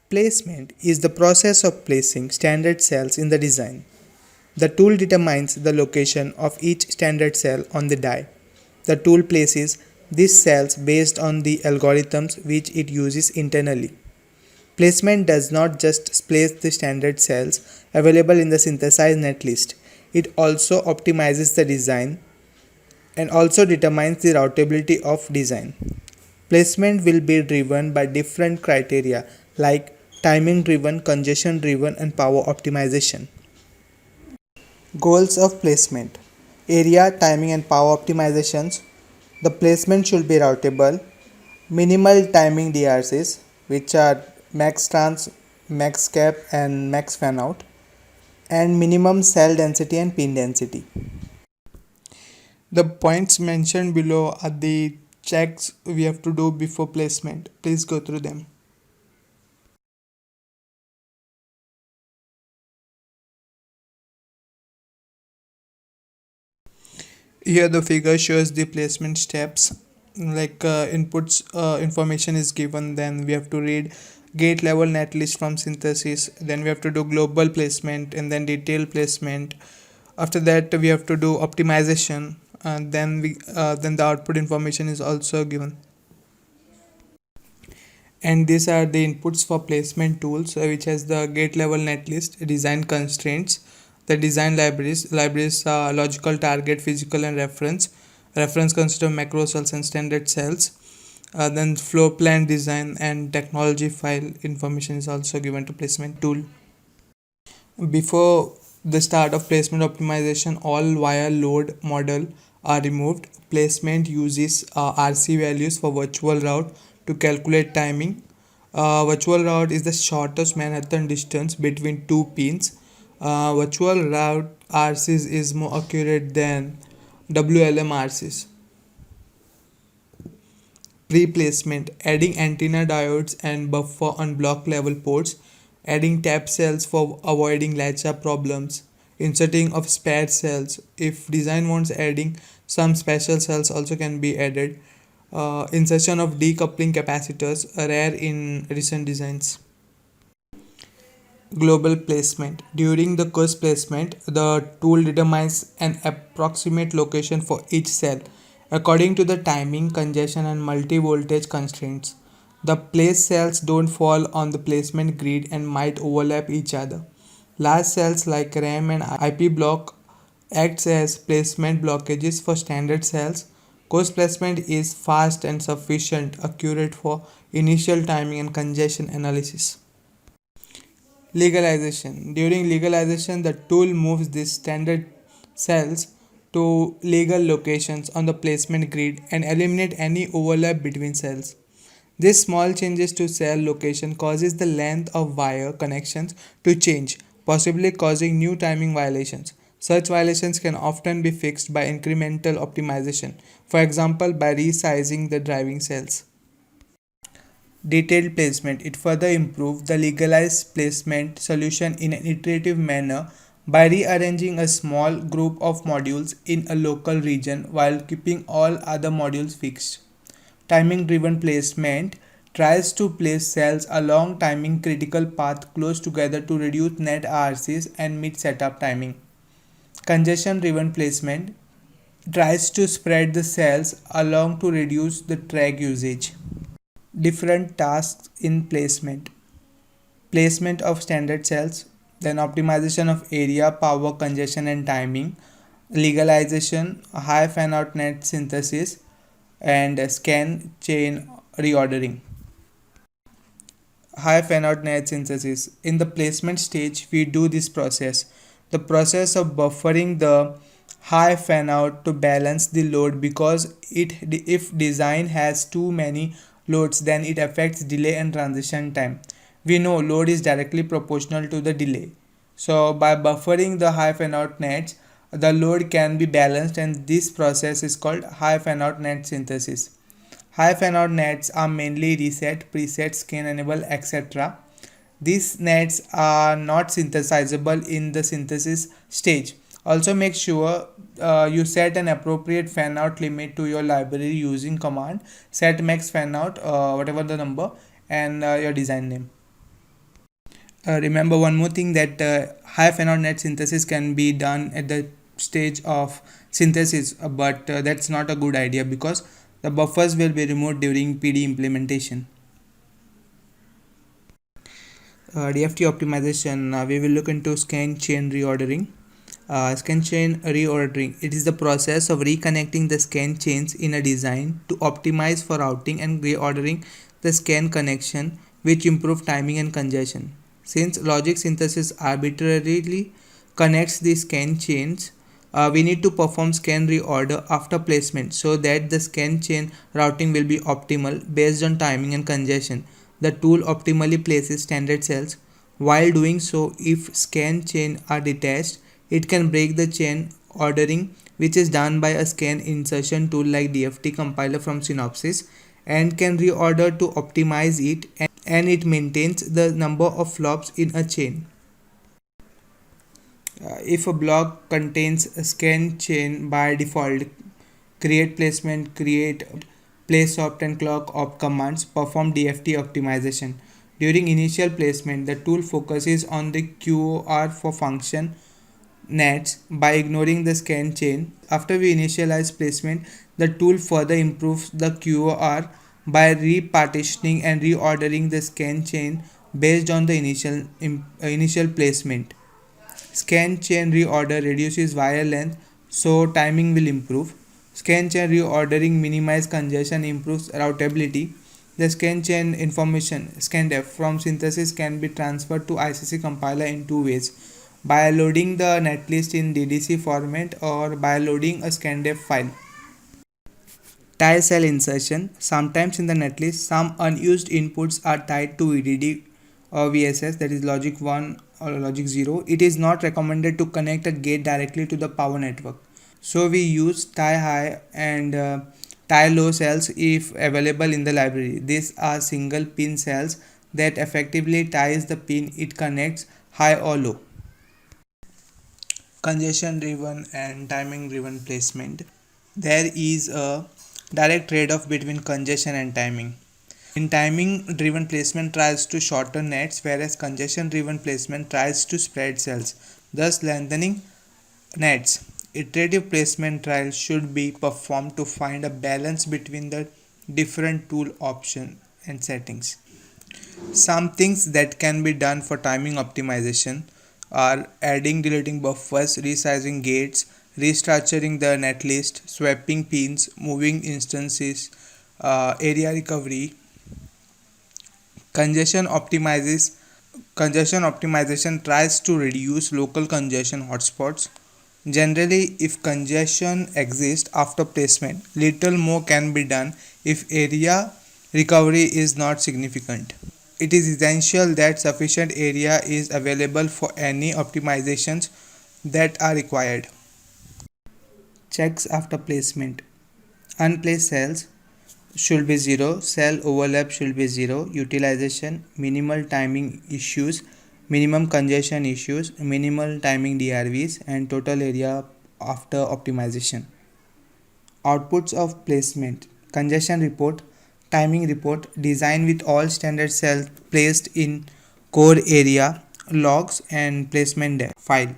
Placement is the process of placing standard cells in the design. The tool determines the location of each standard cell on the die. The tool places these cells based on the algorithms which it uses internally. Placement does not just place the standard cells available in the synthesized netlist, it also optimizes the design and also determines the routability of design. Placement will be driven by different criteria like timing driven, congestion driven, and power optimization. Goals of placement: area, timing, and power optimizations. The placement should be routable, minimal timing DRCs, which are max trans, max cap, and max fan out, and minimum cell density and pin density. The points mentioned below are the checks we have to do before placement. Please go through them. Here the figure shows the placement steps, like inputs information is given, then we have to read gate level netlist from synthesis, then we have to do global placement and then detailed placement. After that we have to do optimization, and then the output information is also given. And these are the inputs for placement tools, which has the gate level netlist, design constraints, the design libraries logical target, physical, and reference consists of macro cells and standard cells. Then floor plan design and technology file information is also given to placement tool. Before the start of placement optimization, all wire load model are removed. Placement uses RC values for virtual route to calculate timing. Virtual route is the shortest Manhattan distance between two pins. Virtual route RCs is more accurate than WLM RCs. Pre-placement: adding antenna diodes and buffer on block level ports, adding tap cells for avoiding latch-up problems, inserting of spare cells. If design wants adding, some special cells also can be added. Insertion of decoupling capacitors, rare in recent designs. Global placement: during the course placement, the tool determines an approximate location for each cell according to the timing, congestion, and multi-voltage constraints. The placed cells don't fall on the placement grid and might overlap each other. Large cells like RAM and IP block acts as placement blockages for standard cells. Course placement is fast and sufficient accurate for initial timing and congestion analysis. Legalization: during legalization, the tool moves these standard cells to legal locations on the placement grid and eliminate any overlap between cells. This small changes to cell location causes the length of wire connections to change, possibly causing new timing violations. Such violations can often be fixed by incremental optimization, for example by resizing the driving cells. Detailed placement: it further improves the legalized placement solution in an iterative manner by rearranging a small group of modules in a local region while keeping all other modules fixed. Timing driven placement tries to place cells along timing critical path close together to reduce net RCs and meet setup timing. Congestion driven placement tries to spread the cells along to reduce the track usage. Different tasks in placement: placement of standard cells, then optimization of area, power, congestion, and timing, legalization, high fan out net synthesis, and scan chain reordering. High fan out net synthesis: in the placement stage we do this process, the process of buffering the high fan out to balance the load, because if design has too many loads then it affects delay and transition time. We know load is directly proportional to the delay, so by buffering the high fan out nets the load can be balanced, and this process is called high fan out net synthesis. High fan out nets are mainly reset, preset, scan enable, etc. These nets are not synthesizable in the synthesis stage. Also make sure you set an appropriate fan out limit to your library using command set max fan out, whatever the number, and your design name. Remember one more thing, that high Fanout net synthesis can be done at the stage of synthesis, but that's not a good idea because the buffers will be removed during PD implementation. DFT optimization, we will look into scan chain reordering. Scan chain reordering, it is the process of reconnecting the scan chains in a design to optimize for routing and reordering the scan connection, which improve timing and congestion. Since logic synthesis arbitrarily connects the scan chains, we need to perform scan reorder after placement so that the scan chain routing will be optimal based on timing and congestion. The tool optimally places standard cells. While doing so, if scan chain are detached, it can break the chain ordering, which is done by a scan insertion tool like DFT compiler from Synopsys, and can reorder to optimize it, and it maintains the number of flops in a chain. If a block contains a scan chain, by default, create placement, create place opt and clock opt commands perform DFT optimization. During initial placement, the tool focuses on the QOR for function nets by ignoring the scan chain. After we initialize placement, the tool further improves the QOR by repartitioning and reordering the scan chain based on the initial placement. Scan chain reorder reduces wire length, so timing will improve. Scan chain reordering minimizes congestion, improves routability. The scan chain information scanf from synthesis can be transferred to ICC compiler in two ways: by loading the netlist in DDC format or by loading a scanf file. Tile cell insertion. Sometimes in the netlist, some unused inputs are tied to VDD or VSS, that is logic 1 or logic 0. It is not recommended to connect a gate directly to the power network. So we use tie high and tie low cells if available in the library. These are single pin cells that effectively ties the pin it connects, high or low. Congestion driven and timing driven placement. There is a direct trade-off between congestion and timing. In timing driven placement tries to shorten nets, whereas congestion driven placement tries to spread cells, thus lengthening nets. Iterative placement trials should be performed to find a balance between the different tool options and settings. Some things that can be done for timing optimization are adding deleting buffers, resizing gates, restructuring the netlist, swapping pins, moving instances, area recovery. Congestion optimization tries to reduce local congestion hotspots. Generally, if congestion exists after placement, little more can be done if area recovery is not significant. It is essential that sufficient area is available for any optimizations that are required. Checks after placement. Unplaced cells should be 0, cell overlap should be 0, utilization, minimal timing issues, minimum congestion issues, minimal timing DRVs, and total area after optimization. Outputs of placement. Congestion report, timing report, design with all standard cells placed in core area, logs and placement file.